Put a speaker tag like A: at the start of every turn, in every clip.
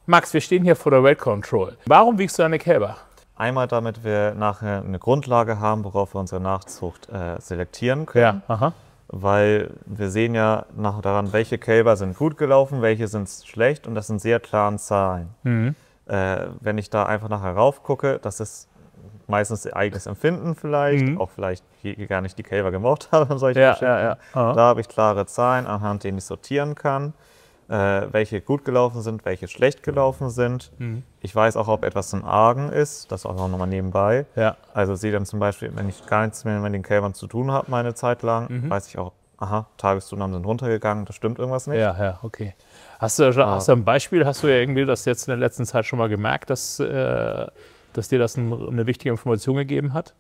A: Max, wir stehen hier vor der Weight Control. Warum wiegst du deine Kälber?
B: Einmal, damit wir nachher eine Grundlage haben, worauf wir unsere Nachzucht selektieren können.
A: Ja, aha.
B: Weil wir sehen ja nach daran, welche Kälber sind gut gelaufen, welche sind schlecht, und das sind sehr klare Zahlen. Wenn ich da einfach nachher rauf gucke, das ist meistens eigenes Empfinden vielleicht, auch vielleicht gar nicht die Kälber gemocht habe und solche Geschichten. Da habe ich klare Zahlen, anhand denen ich sortieren kann, welche gut gelaufen sind, welche schlecht gelaufen sind. Ich weiß auch, ob etwas im Argen ist, das auch nochmal nebenbei. Also sehe dann zum Beispiel, wenn ich gar nichts mehr mit den Kälbern zu tun habe, meine Zeit lang, weiß ich auch, aha, Tageszunahmen sind runtergegangen, da stimmt irgendwas nicht.
A: Ja, okay. Hast du ein Beispiel, hast du ja irgendwie das jetzt in der letzten Zeit schon mal gemerkt, dass dir das eine wichtige Information gegeben hat?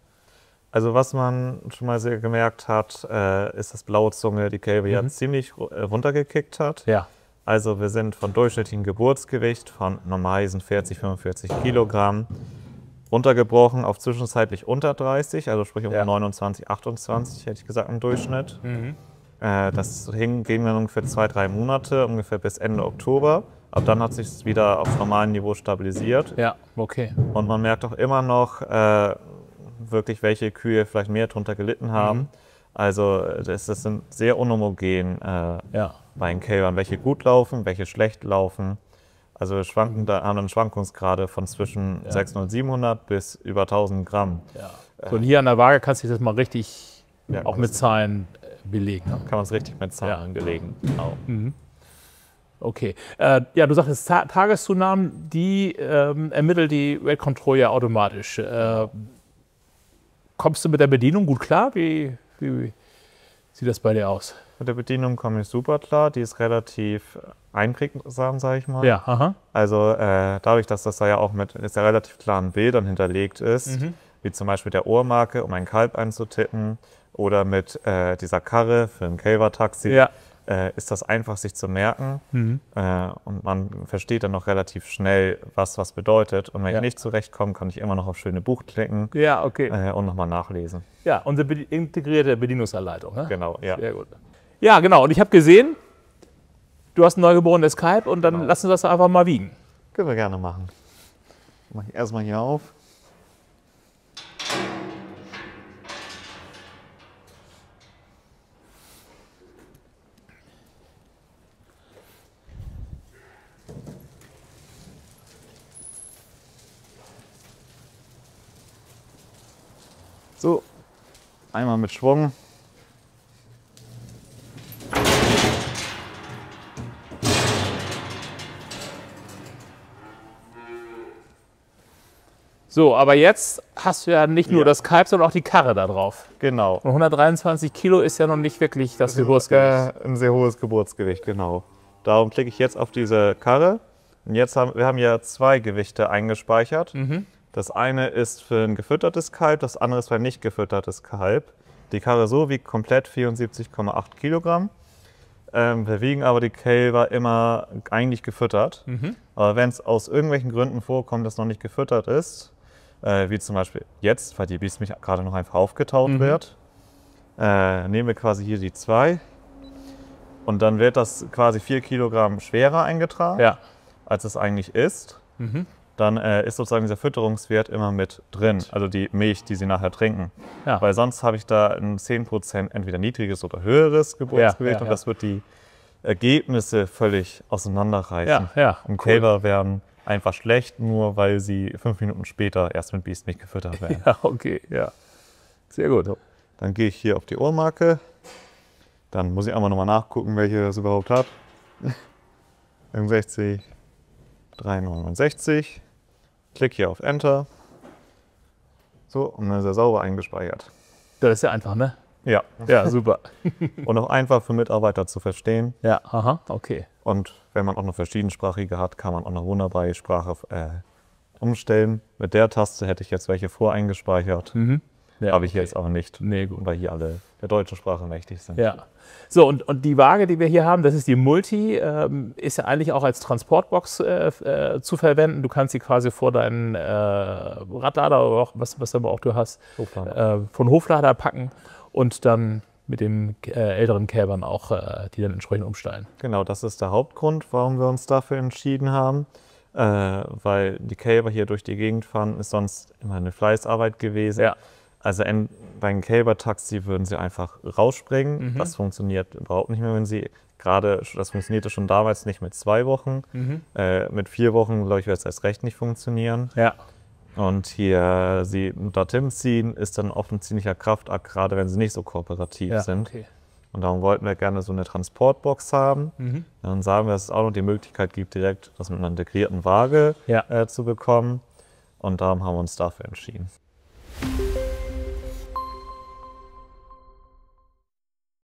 B: Also was man schon mal sehr gemerkt hat, ist, dass blaue Zunge die Kälber ja ziemlich runtergekickt hat.
A: Ja.
B: Also wir sind von durchschnittlichem Geburtsgewicht von normal 40, 45 Kilogramm runtergebrochen auf zwischenzeitlich unter 30, also sprich um 29, 28 hätte ich gesagt im Durchschnitt. Das ging dann ungefähr 2-3 Monate, ungefähr bis Ende Oktober. Ab dann hat sich es wieder auf normalem Niveau stabilisiert.
A: Ja, okay.
B: Und man merkt auch immer noch wirklich, welche Kühe vielleicht mehr drunter gelitten haben. Also das sind sehr unhomogen bei den Kälbern, welche gut laufen, welche schlecht laufen. Also haben dann Schwankungsgrade von zwischen 600 und 700 bis über 1000 Gramm.
A: So, und hier an der Waage kannst du das mal richtig auch mit Zahlen belegen. Ne?
B: Kann man es richtig mit Zahlen belegen. Genau.
A: Okay. Du sagtest Tageszunahmen, die ermittelt die Weight Control ja automatisch. Kommst du mit der Bedienung gut klar? Wie sieht das bei dir aus?
B: Mit der Bedienung komme ich super klar. Die ist relativ einprägsam, sage ich mal.
A: Ja, aha.
B: Also dadurch, dass das da ja auch mit sehr relativ klaren Bildern hinterlegt ist, wie zum Beispiel der Ohrmarke, um ein Kalb einzutippen, oder mit dieser Karre für ein Kälbertaxi, ist das einfach sich zu merken. Und man versteht dann noch relativ schnell, was bedeutet. Und wenn ich nicht zurechtkomme, kann ich immer noch auf schöne Buch klicken und nochmal nachlesen.
A: Ja, unsere integrierte Bedienungsanleitung. Ne?
B: Genau, ja.
A: Sehr gut. Ja, genau. Und ich habe gesehen, du hast ein neugeborenes Kalb, und dann lassen wir das einfach mal wiegen.
B: Können wir gerne machen. Mache ich erstmal hier auf. So, einmal mit Schwung.
A: So, aber jetzt hast du ja nicht nur das Kalb, sondern auch die Karre da drauf.
B: Genau.
A: Und 123 Kilo ist ja noch nicht wirklich das Geburtsgewicht.
B: Ein sehr hohes Geburtsgewicht, genau. Darum klicke ich jetzt auf diese Karre. Und jetzt wir haben ja 2 Gewichte eingespeichert. Das eine ist für ein gefüttertes Kalb, das andere ist für ein nicht gefüttertes Kalb. Die Karre so wiegt komplett 74,8 Kilogramm. Wir wiegen aber die Kälber immer eigentlich gefüttert. Aber wenn es aus irgendwelchen Gründen vorkommt, dass noch nicht gefüttert ist, wie zum Beispiel jetzt, weil die Biestmilch gerade noch einfach aufgetaut wird, nehmen wir quasi hier die 2. Und dann wird das quasi 4 Kilogramm schwerer eingetragen, als es eigentlich ist. Dann ist sozusagen dieser Fütterungswert immer mit drin, also die Milch, die sie nachher trinken. Weil sonst habe ich da ein 10% entweder niedriges oder höheres Geburtsgewicht, und das wird die Ergebnisse völlig auseinanderreißen. Und Kälber werden einfach schlecht, nur weil sie 5 Minuten später erst mit Biestmilch gefüttert werden.
A: Ja, okay, ja. Sehr gut.
B: Dann gehe ich hier auf die Ohrmarke. Dann muss ich einmal nochmal nachgucken, welche das überhaupt hat. 61, 369. Klick hier auf Enter. So, und dann ist er sauber eingespeichert.
A: Das ist ja einfach, ne?
B: Ja.
A: Ja, super.
B: Und auch einfach für Mitarbeiter zu verstehen.
A: Ja, aha, okay.
B: Und wenn man auch noch verschiedensprachige hat, kann man auch noch wunderbar die Sprache umstellen. Mit der Taste hätte ich jetzt welche voreingespeichert. Habe ich jetzt aber nicht, weil hier alle der deutschen Sprache mächtig sind.
A: Ja. So, und die Waage, die wir hier haben, das ist die Multi, ist ja eigentlich auch als Transportbox zu verwenden. Du kannst sie quasi vor deinen Radlader oder auch, was aber auch du hast, von Hoflader packen und dann mit den älteren Kälbern auch, die dann entsprechend umsteigen.
B: Genau, das ist der Hauptgrund, warum wir uns dafür entschieden haben. weil die Kälber hier durch die Gegend fahren, ist sonst immer eine Fleißarbeit gewesen.
A: Ja.
B: Also bei einem Kälbertaxi würden sie einfach rausspringen. Das funktioniert überhaupt nicht mehr, wenn sie das funktionierte schon damals nicht mit 2 Wochen. Mit 4 Wochen, glaube ich, wird es erst recht nicht funktionieren.
A: Ja.
B: Und hier sie dorthin ziehen, ist dann oft ein ziemlicher Kraftakt, gerade wenn sie nicht so kooperativ sind.
A: Okay.
B: Und darum wollten wir gerne so eine Transportbox haben. Dann sagen wir, dass es auch noch die Möglichkeit gibt, direkt das mit einer integrierten Waage zu bekommen. Und darum haben wir uns dafür entschieden.